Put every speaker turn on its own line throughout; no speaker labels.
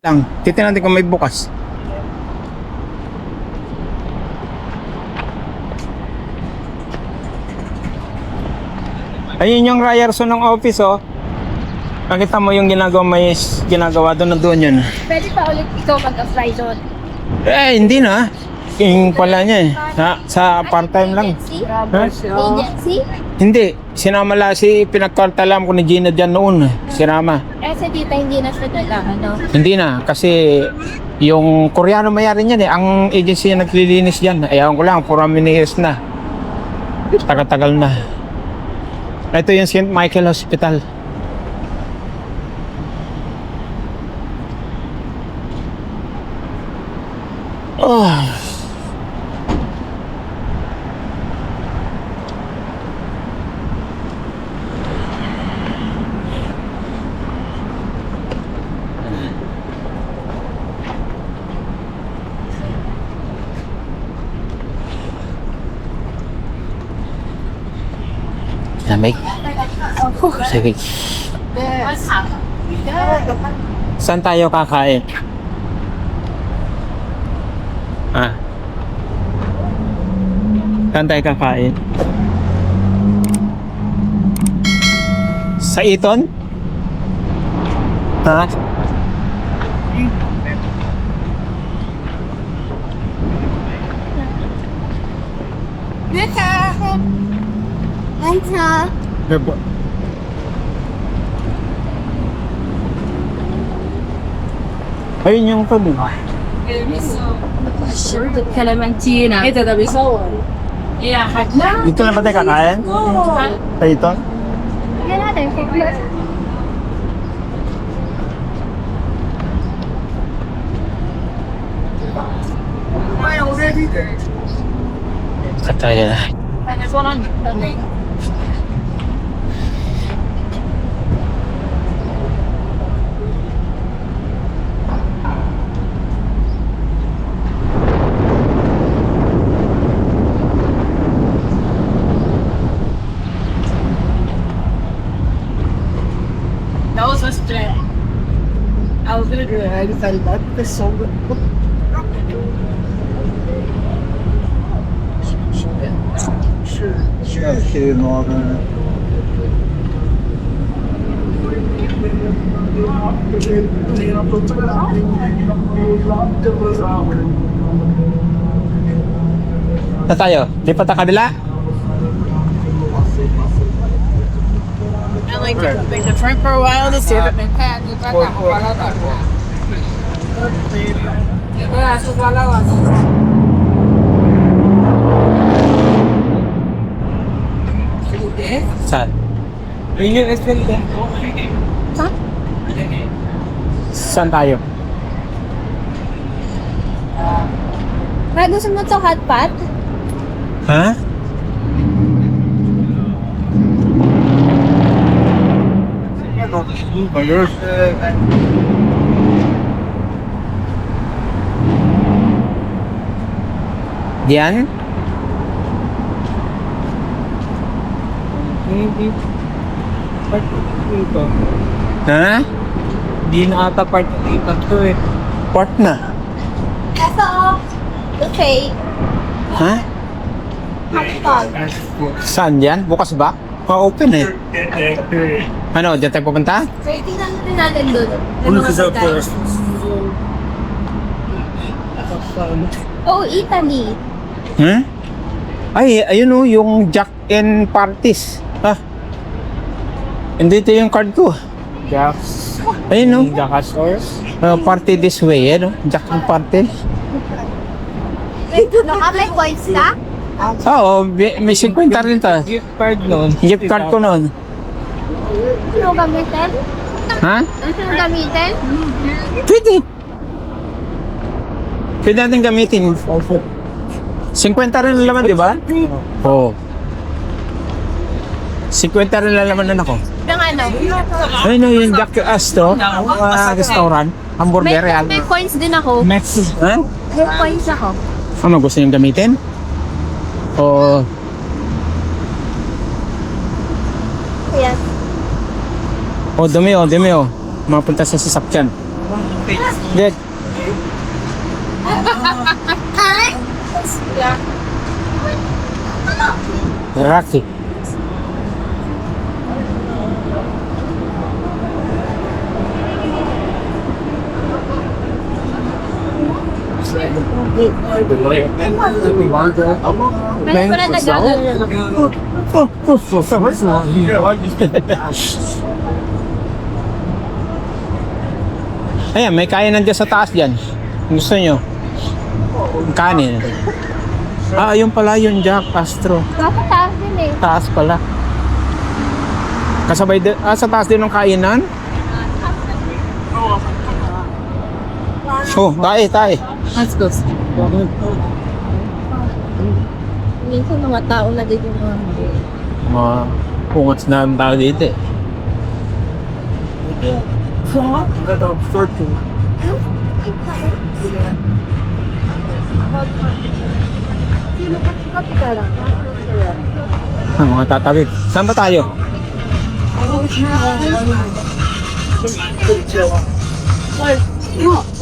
lang. Titignan natin kung may bukas. Ayun yung Ryerson ng office, oh. Nakita mo yung ginagawa doon yun.
Pwede pa ulit ikaw mag-apply doon.
Hindi na. Yung pala niya eh. Sa part-time lang.
Agency?
Ha?
Agency?
Hindi. Sinama lang pinagkartalam ko ni Gina dyan noon. Sinama.
Sa tita hindi na siya nila, ano?
Hindi na. Kasi yung Koreano mayari niyan eh. Ang agency yung naglilinis dyan. Ayaw ko lang. 4 years na. Tagal-tagal na. Ito yung St. Michael Hospital. Oh. Lamig. Sige. Saan tayo kakain? Saan tayo kakain? Sa Eton? Ha?
Anta.
Ayun yung tabi.
Clementina. Ito tabi sa Yeah, na.
Dito na ba tayo kakain? Sa Eton?
Yan natin.
Saan tayo na?
That was a stress. I was gonna do it. I decided not to. It's so good.
Saan tayo? Lipat ang kabila?
I like the front for a while to see if it
Saan?
Ha?
Saan tayo?
Gusto mo ito hot pot?
Ha? Diyan? Ha?
Hindi na ata part dito to eh.
Port na.
Ito, okay.
Ha?
Hot pot.
Saan yan? Bukas ba? Open eh. Ano, diyan tayo pupunta?
So, tingnan natin natin doon.
Ano ka sa first?
Oh, Italy.
Hmm? Ay, ayun o, yung Jack and Parties. Hindi ito yung card ko.
Jacks.
Ayun o.
Jacks stores.
Party this way, ano? Jack and Party.
May coins ka?
Oo, may 50 rin to.
Gift card nun.
Gift card ko noon.
Ano gamitin?
Ha?
Ano gamitin?
Pwede. Pwede natin gamitin. 50 rin ang laman, di ba? Oo. 50 rin ang laman na ako.
Ng ano?
Ayun o, yung Jack Astro. Restaurant. Hamburger.
May coins din ako.
Next.
Ha?
May coins ako.
Ano gusto niyong gamitin? O
Ayan.
dumi o. Mapunta sa sasakyan. Good. Rocky.
Meron pala nagagano.
Ayan, may kainan dyan sa taas dyan. Gusto nyo? Kanin. Ah, ayun pala yung Jack Castro.
Dapat taas din eh.
Taas pala. Kasabay din, sa taas din ng kainan? Oh, tayo.
Let's go.
Minsan mga tao na din yung mga
Mga pungats na ang tao dito eh. Ang mga tatawid. Saan ba tayo?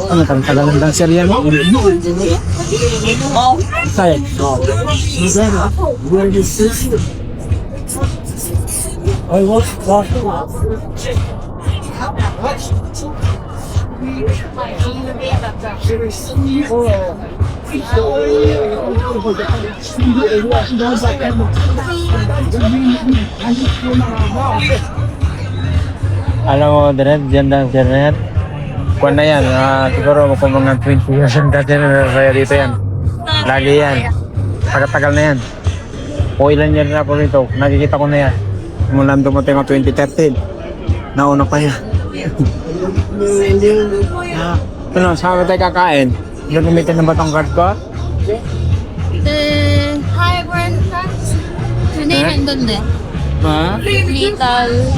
Ano kang tagalan ng serya mo? Tayo. Alam mo, Dred, dyan lang, Dred. Kuwan na yan, siguro kung mga 20 years ang dati na saya dito yan. Lagi yan. Tagal na yan. O ilan year na ako rito, nakikita ko na yan. Mula dumating ako 2013. Nauna pa yan. Ano, saan ka tayo kakain? Gagamitin ng batang card ko?
Hi, Brent. Hindi, nandun din.
Ha?
Little.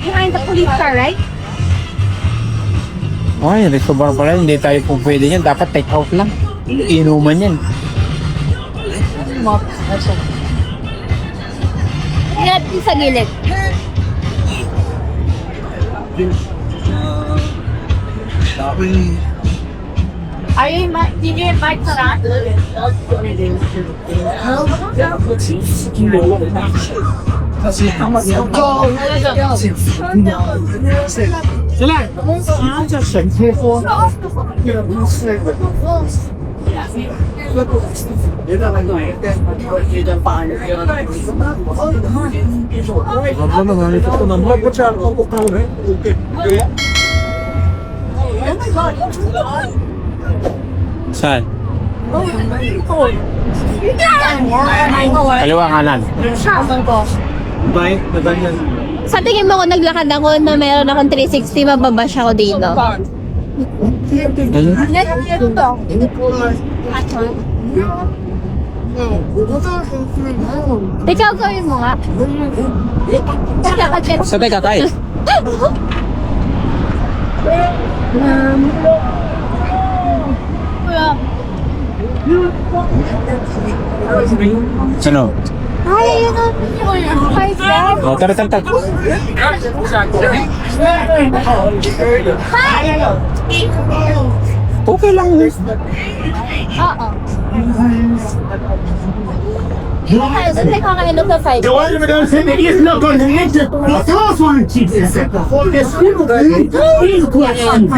Behind the police car, right?
Ay, restaurant pala, hindi tayo po pwede yan. Dapat take out lang. Inuman yan.
Ingat din sa gilid. Are you did you invite Sarah?
Saan? Kaliwa kanan.
Sa tingin mo kung naglakad ako na meron akong 360, mababash ako dito. Ikaw gawin mo nga.
Saan tayo kakain? Sino?
Ay, yun o. Hi, Dad.
Oh, tara. Okay lang.
Oo. Ay, doon tayo kakain sa 5.
The one with us in it is not going to let you. The first one keeps it. The single is question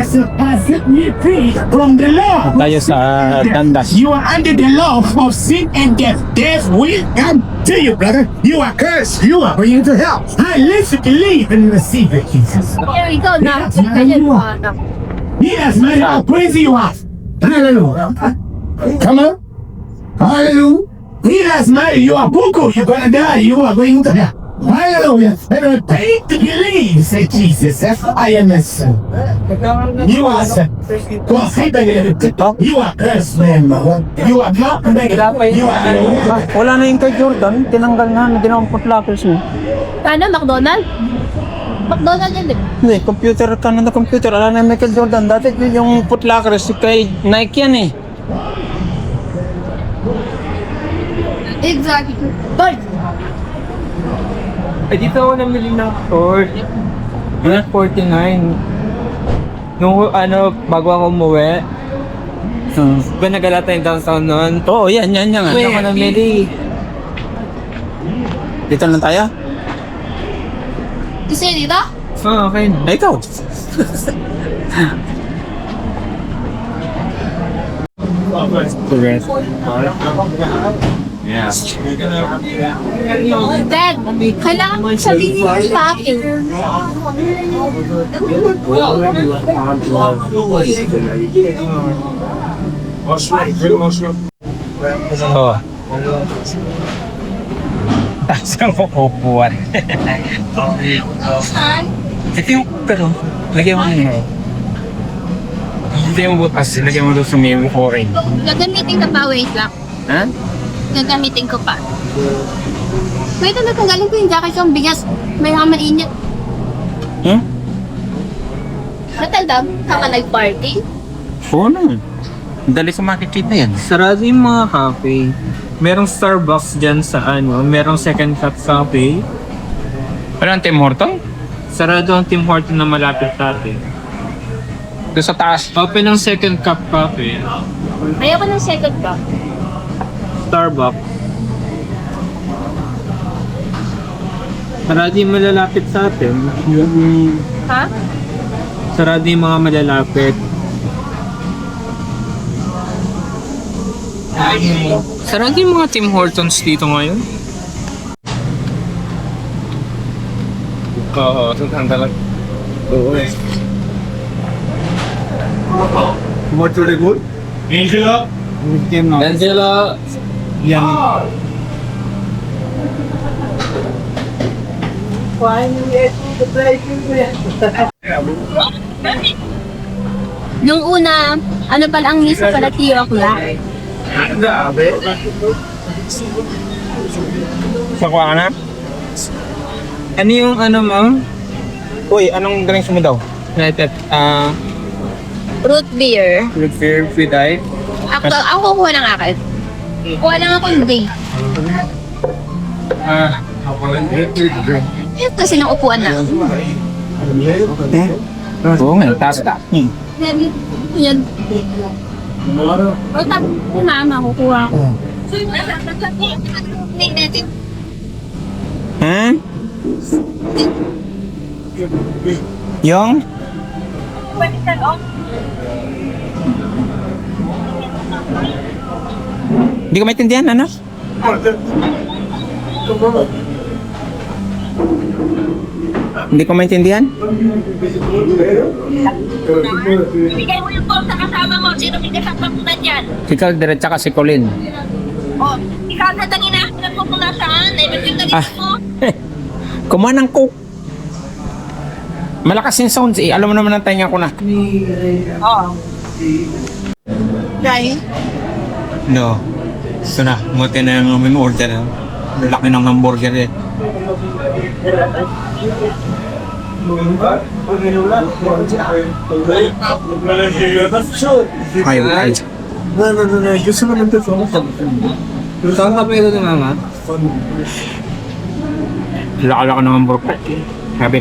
from the law.
Tayo sa Tandas.
You are under the law of sin and death. Death will come to you, brother. You are cursed. You are going to hell. Unless you believe and receive it, Jesus.
Here we go na. Ganyan po, ano.
He has made how crazy you are. Hallelujah. Come on. Hallelujah. He has made you a buku. You're gonna die. You are going to hell. Hallelujah. And I pay to believe, say Jesus. I am a son. You are son. You are cursed, man. You are not You are
Wala na yung kay Jordan. Tinanggal na. Ginawang putlackers mo.
Ano, McDonald? McDonald yun, di ba?
Hindi, computer ka na computer. Alam na Michael Jordan. Dati yung putlackers kay Nike yan eh.
Exactly. But,
Ay, dito ako namili ng short. 149. Nung bago ako umuwi. Ba nagalata yung downtown noon?
Oo, yan nga.
Dito ako namili.
Dito lang tayo?
gusto niyo dito?
Okay.
Ay, ikaw. Yeah.
Dad, kailangan mo sabihin yung topping.
Oo. Saan ko kupuan? Ito yung, pero, lagyan mo na yun. Lagyan mo butas, lagyan mo doon sa may orange.
Gagamitin ka pa, wait lang.
Ha?
Gagamitin ko pa. Wait, natanggalin ko yung jacket yung bigas. May mainit.
Hmm?
Natandam, ka nag-party?
Oo naman. Dali sa market na yan.
Sarado yung mga cafe. Merong Starbucks dyan sa merong Second Cup Cafe.
Ano ang Tim Horton?
Sarado ang Tim Horton na malapit sa atin.
Doon sa taas.
Open ang Second Cup Cafe.
Ayoko ng second cup.
Starbucks. Sarado yung malalapit sa atin.
Ha?
Sarado yung mga malalapit. Sarado yung mga Tim Hortons dito ngayon.
Oo, ang talag. Oo.
What do they good? Angela?
Angela!
Nung una, ano pala ang nisa pala tiyok la?
Sakuha ka na?
Ano yung ma'am?
Uy, anong drinks mo daw?
United,
Root beer.
prepare with ice.
Ako kuha ng akin. Kuha lang ako day. Kasi nang upuan na.
Oo nga, taas ka.
Yan. O tapos si mama, kukuha ko.
Ha? Yung? Hindi ko maintindihan, ano? Hindi ko maintindihan?
Ibigay mo yung phone sa kasama mo. Sino may kasama mo na dyan?
Ikaw, diretsa ka si Colin.
O, ikaw na tangina. Alam mo kung nasaan. Ibig yung
Ah.
galit mo.
Kumuha ng coke. Malakas yung sounds eh. Alam mo naman ang tainga ko na.
Right?
No. Ito na. Muti na yung aming order. Laki ng hamburger eh. Ay, ay.
Saan ka pwede na mama?
Laka-laka ng hamburger. Sabi.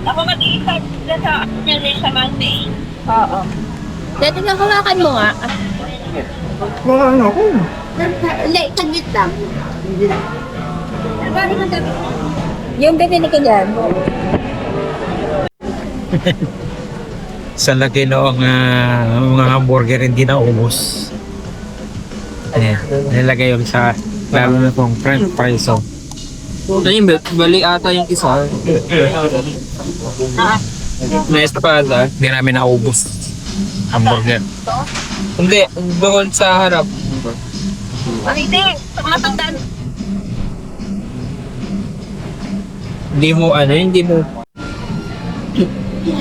Ako mag-iisip sa sa Monday.
Oo. Dati nga hawakan mo nga.
Mga ano ko.
Hindi, saglit lang. Yung binili ko dyan.
Sa laki noong mga hamburger hindi na ubos. Ayan. Nilagay yung sa lalo na pong french fries. So.
Ano yung bali ata yung isa? May espada.
Hindi namin naubos. Hamburger.
Hindi, doon sa harap.
Hindi, matandaan.
Hindi mo.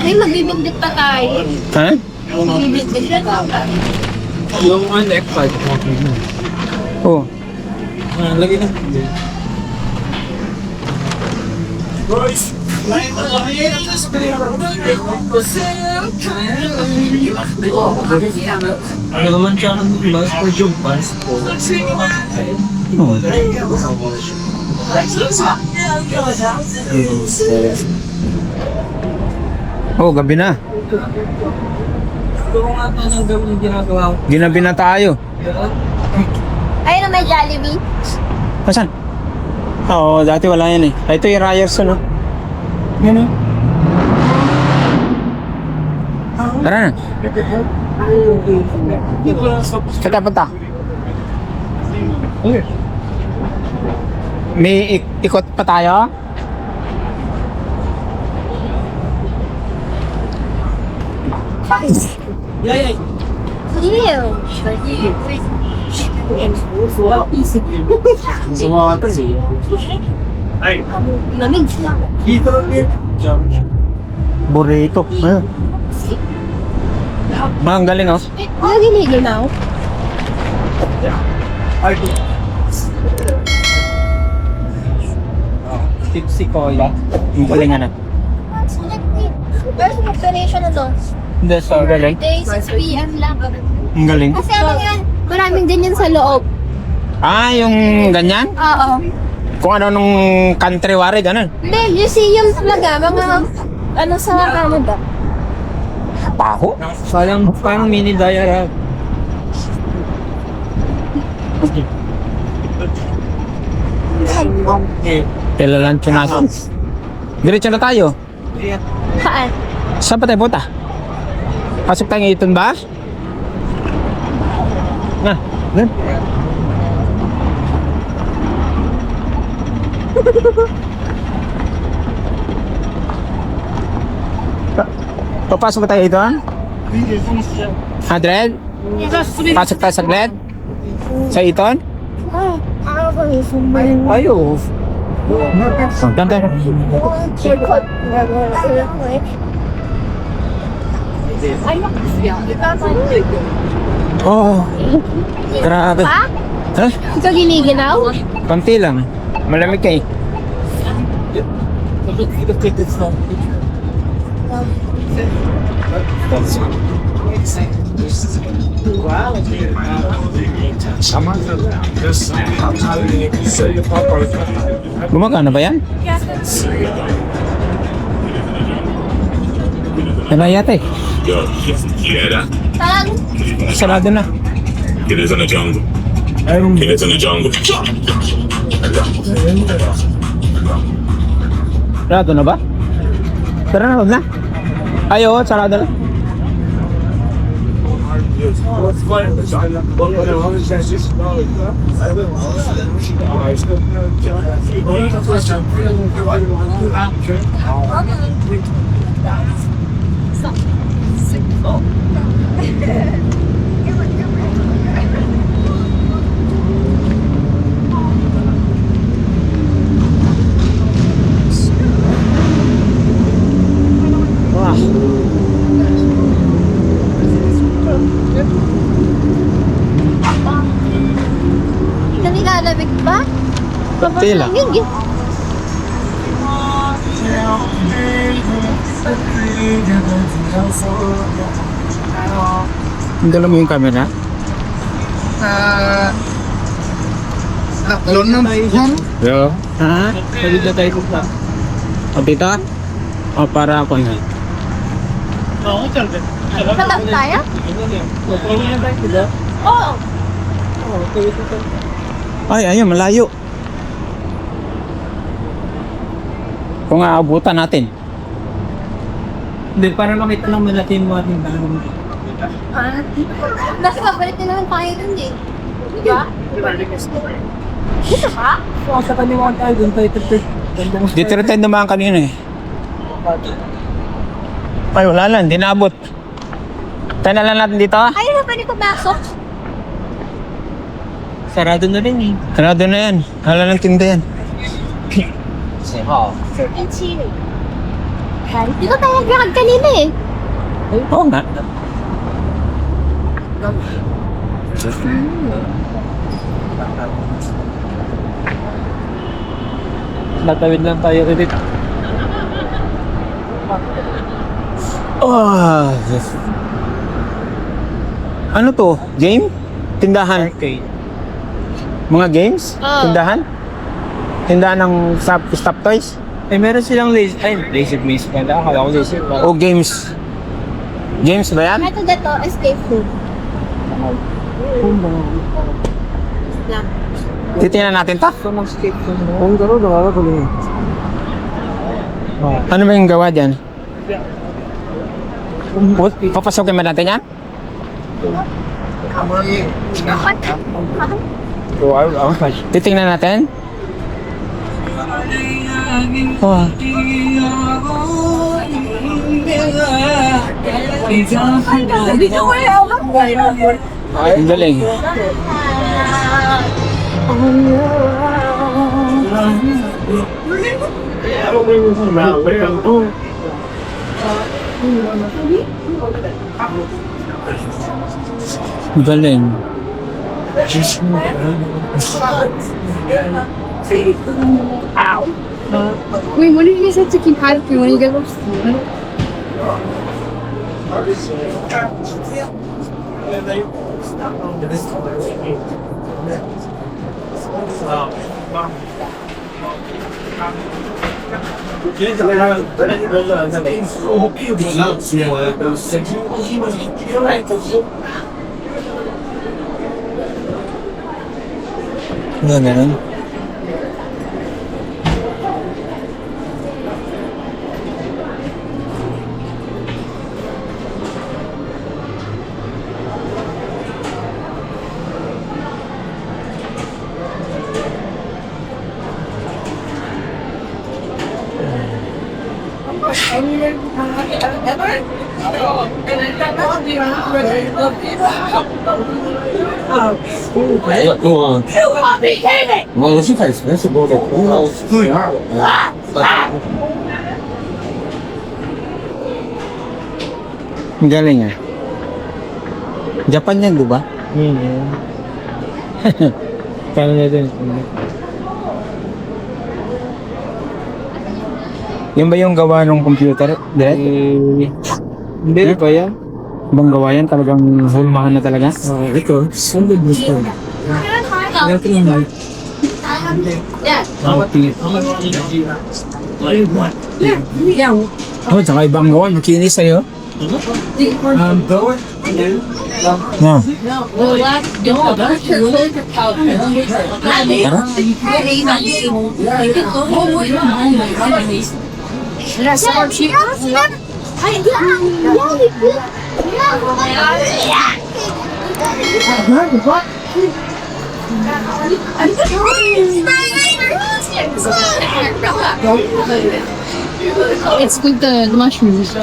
Ay, magbibigdit pa tayo.
Ha?
Magbibigdit pa tayo.
Yung extra.
Oo.
Lagi na. Ano naman siya ng bus for job bus?
Oh, gabi na.
Kung nga pa ng gawin yung ginagawa ko.
Ginabi na tayo.
Ayun na may Jollibee.
Saan? Oo, dati wala yan eh. Ito yung Ryerson, no? Yan, oh. Tara na. Saan tayo punta? May ikot pa tayo?
Ew. Lamig.
Burrito. Ayun. Ang galing, oh.
Ano ginigil na ako?
Tipsy ko yan.
Ang galing, ano.
Where's the operation na doon?
Hindi,
Ang galing.
Day 6 p.m. lang.
Ang galing.
Kasi ano yan, maraming ganyan sa loob.
Ah, yung ganyan?
Oo.
Kung ano nung country wari, ganun.
Hindi, museum talaga. Mga ano sa Canada.
Paho?
Parang mini diorama.
Kailangan natin. Diretso na tayo.
Saan?
Saan pa tayo punta? Pasok tayong iton ba? Na, yan. Papasok ba tayo iton? 100? Pasok tayo saglit? Sa iton?
Ayo.
Ganda. Oh, grabe.
Pa?
Ha?
Ikaw giniginaw?
Konti lang. Malamig ka eh. Gumagana ba yan? Wala yata eh.
Yo, hear that?
Saan?
Sarado na.
It is in the jungle. It is in the jungle.
Sarado na ba? Tara na, huwag na. Ay, oo, sarado na. Wah.
Nanilalamig ba?
Konti lang.
Lamig eh.
Dala mo yung camera?
Alon na yan.
Yo. Ha?
Pwede na tayo kung
O dito? O para ako nga.
Patap tayo? Oo.
Ay, ayun, malayo. Kung aabutan natin.
Hindi, para makita lang natin mo ating dalawang.
Nasa kabalit na naman tayo dun eh. Diba? Dito ka?
Oo, sa kaniwang tayo, doon tayo tapos.
Dito rin tayo dumaan kanina eh. Ay, wala lang, hindi naabot. Tayo na lang natin dito.
Ayaw na pwede pumasok.
Sarado na rin eh.
Sarado na yan. Hala ng tinda yan.
Dito tayo naglakad kanina eh.
Oo nga.
Natawid lang tayo ulit.
Oh, ano to? Game? Tindahan?
Okay.
Mga games?
Oo.
Tindahan? Tindahan ng stop toys?
Eh, meron silang laser maze pala. Akala ko laser.
O games? Games ba yan?
Ito dito, escape room. Lang.
Titingnan natin to.
Ito ng skate ko. Kung gano'n, nakakatuloy.
Ano ba yung gawa dyan? Papasokin ba natin yan? Titingnan natin? Oh. Ang galing. Galing.
Wait, what did you guys have to keep hiding when you guys were sleeping?
Ganun. Ang galing ah. Japan yan, di ba?
Paano na din?
Yan ba yung gawa ng computer? Direct?
Hindi pa yan.
Bang gawa yan? Talagang hulmahan na talaga?
Ito. Sandal mo ito. Ito naman.
Oh, tsaka ibang gawa. Makinis sa'yo. No.
It's with the mushrooms.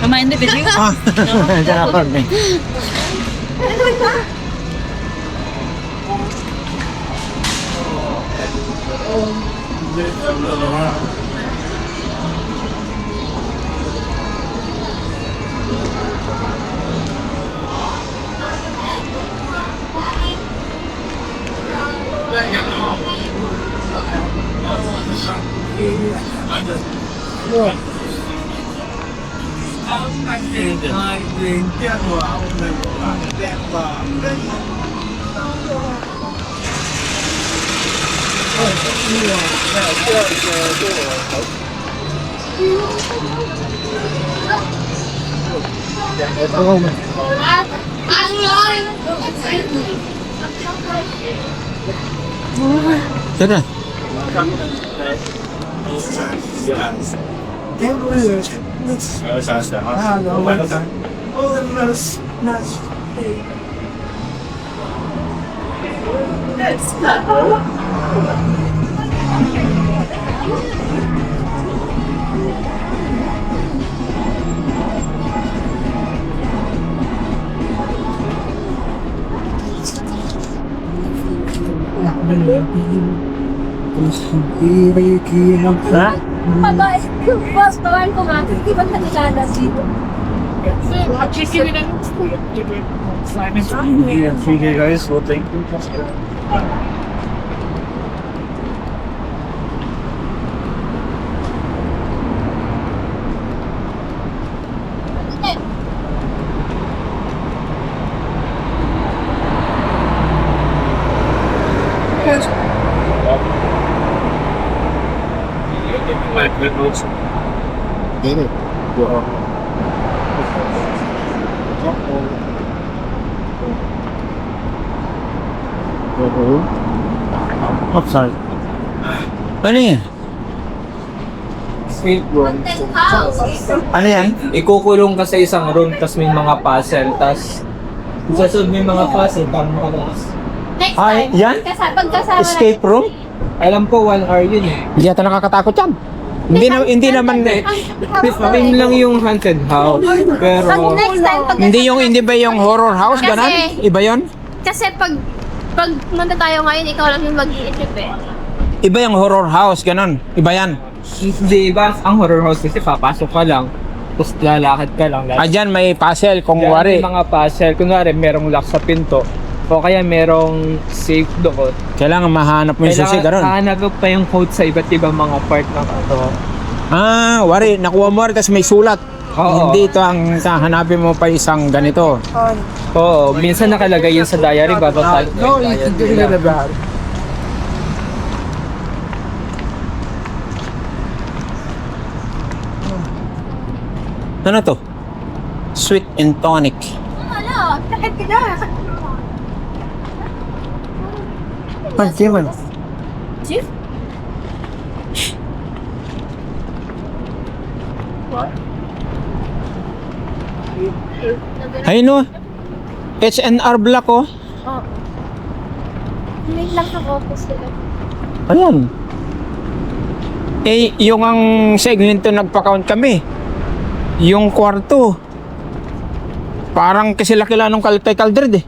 Remind the video.
Jangan nih. Sudah. Ha?
Babae, boss, bawal ko nga. Di ba nakilala dito?
Okay guys, so thank you. Oh, sorry. Ano yan?
Sweet room.
Content house.
Ano yan?
Ikukulong ka sa isang room, tas may mga puzzle, tas sasunod may mga puzzle, parang makalabas.
Next
Ay,
time,
yan?
pagkasama
Escape room?
Alam ko, 1 hour yun eh.
Hindi yata nakakatakot yan. Hindi naman
Same lang yung haunted house, pero
Pag next time,
hindi ba yung horror house ganon?
Kasi-
Iba yon?
Kasi pag nandun tayo ngayon, ikaw lang yung mag-iisip eh.
Iba yung horror house ganon. Iba yan.
hindi ba, ang horror house kasi papasok ka lang, tapos lalakad ka lang.
Ah, dyan may puzzle kung
Diyan
wari.
may mga puzzle, kunwari merong lock sa pinto, o kaya merong safe doon.
Kailangan mahanap mo yung susi ganon.
Hahanap mo pa yung code sa iba't ibang mga part ng ito.
Ah, wari, nakuha mo rin tapos may sulat.
Oo.
Hindi ito ang hahanapin mo pa isang ganito.
Oo, minsan nakalagay yun sa diary bago tayo.
Ano to? Sweet and tonic.
Ano? Sakit ka na.
Pansiman.
Chief?
Ayun o. H&R Black oh.
Oh. May lang ako po sila.
Ayan. Eh, yung ang segmento nagpa-count kami. Yung kwarto. Parang kasi laki lang nung kay Caldred eh.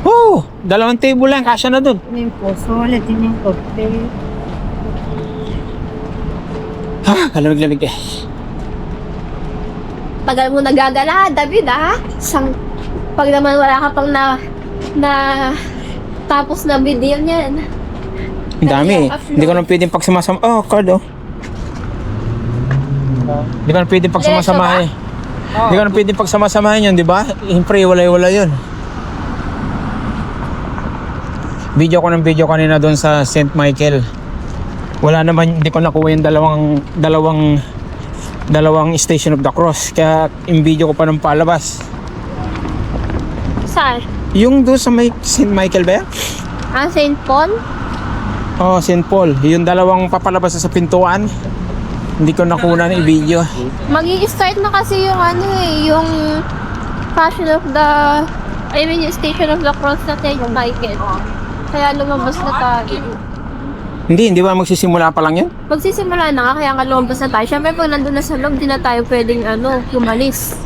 Oh, 2 table lang, kasya na dun.
Yung poso, ulit yung kote.
Ha, kalamig-lamig eh.
Tagal mo nagagala, David ah. Pag naman wala ka pang na tapos na video niyan.
Ang dami eh. Hindi ko na pwedeng pagsamasama. Oh, card oh. Hindi ko na pwedeng pagsamasamahin. Hindi ko na pwedeng pagsamasamahin yun, di ba? Siyempre, wala yun. Video ko ng video kanina doon sa St. Michael. Wala naman, hindi ko nakuha yung dalawang Station of the Cross. Kaya yung video ko pa nung palabas.
Saan?
Yung doon sa St. Michael ba yan?
Ah, St. Paul?
Oh, St. Paul. Yung dalawang papalabas sa pintuan. Hindi ko nakuha na i-video.
Magi-start na kasi yung yung Passion of the... yung Station of the Cross na St. Michael. Kaya lumabas na tayo.
Hindi ba magsisimula pa lang yan?
Magsisimula na nga, kaya nga lumabas na tayo. Siyempre, pag nandun na sa loob, di na tayo pwedeng umalis.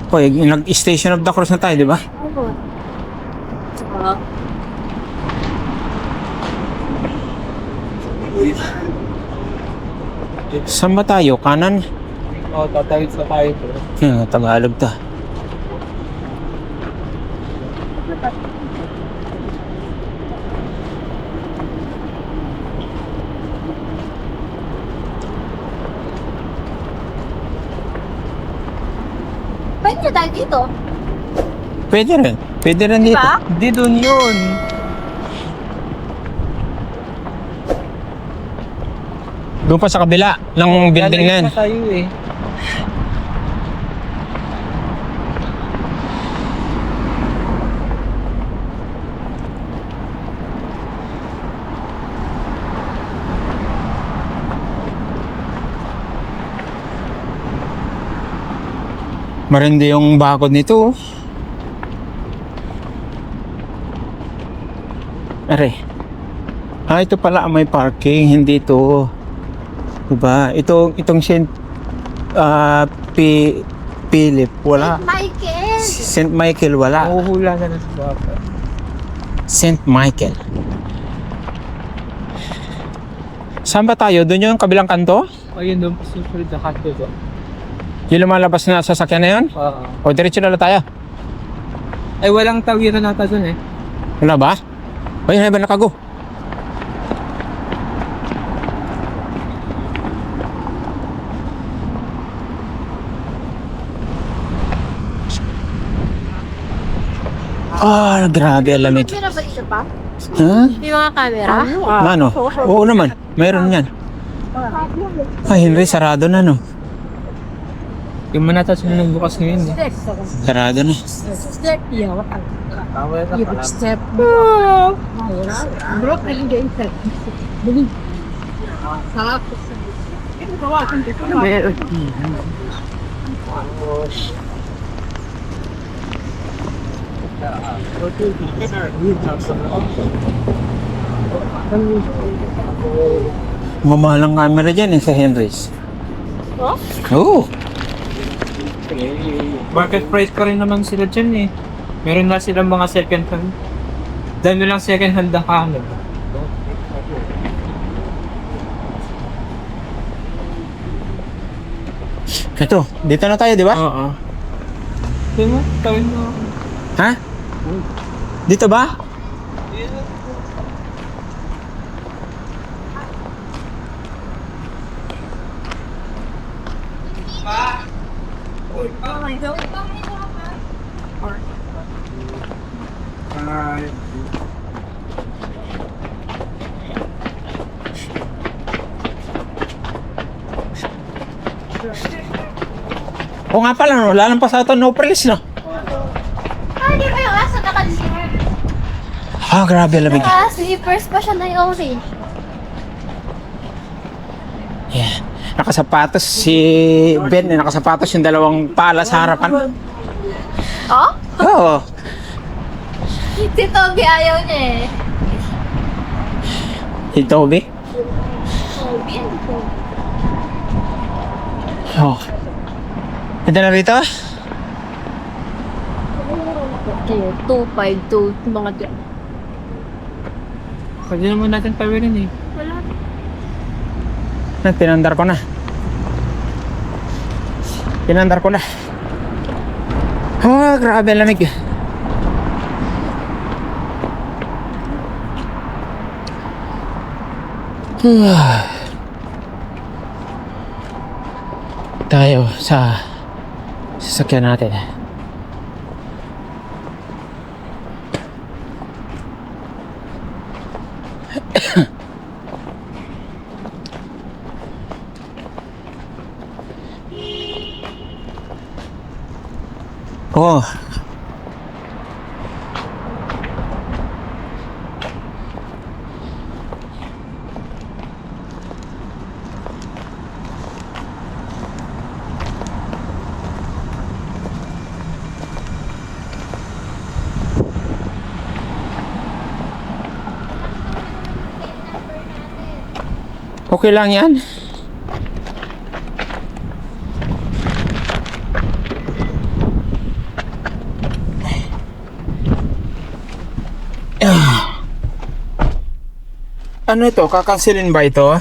Oy, nag-Station of the Cross na tayo, di ba?
Oo.
Saan ba tayo? Kanan?
Oo, tatawid sa tayo.
Tagalog ta.
Pwede na tayo dito.
Pwede rin. Pwede rin dito.
Diba?
Hindi doon yun.
Doon pa sa kabila ng building na yan.
Lalagay pa tayo eh.
Marindi yung bakod nito. Are. Ah, ito pala may parking, hindi ito. Diba? Itong St. Philip, wala.
Michael!
St. Michael, wala.
Nahuhula na sa baba.
St. Michael. Saan ba tayo? Doon yung kabilang kanto?
Ayun doon, susunod na kanto doon.
Yung lumalabas na sasakyan na yun?
Oo.
O diretso na lang tayo?
Ay, walang tawiran nata doon eh.
Wala ba? O yun, ba nakago? Ah, grabe, ang lamig.
Camera ba dito pa?
Ha?
May mga camera?
Ano? Oo naman, mayroon yan. Ay, Henry, sarado na no.
Yung manata sila ng bukas ngayon eh.
Sarado na. Mamahal ang camera dyan sa Henry's. Oo.
Market price pa rin naman sila dyan eh. Meron na silang mga second hand. Dami lang second hand na kamera.
Ito, dito na tayo, di ba?
Oo. Diba? Tawin mo.
Ha? Dito ba? O nga pala, no? Wala lang pa sa ito, no price, no?
Ah, di ba yung aso naka-slipper?
Ah, grabe, lamig.
Slippers pa siya na yung orange.
Yeah. Nakasapatos si Ben, nakasapatos yung dalawang pala sa harapan.
Oh?
Oo.
Si Toby ayaw niya eh.
Si Toby.
Toby?
Oh. Ito na rito?
Okay, 252 mga dyan.
Pwede naman natin tawirin eh.
Wala.
Pinandar ko na. Pinandar ko na. Ah, grabe lamig. Tayo sa sasakyan natin. Oh. Okay lang yan. Ano ito? Kakansilin ba ito?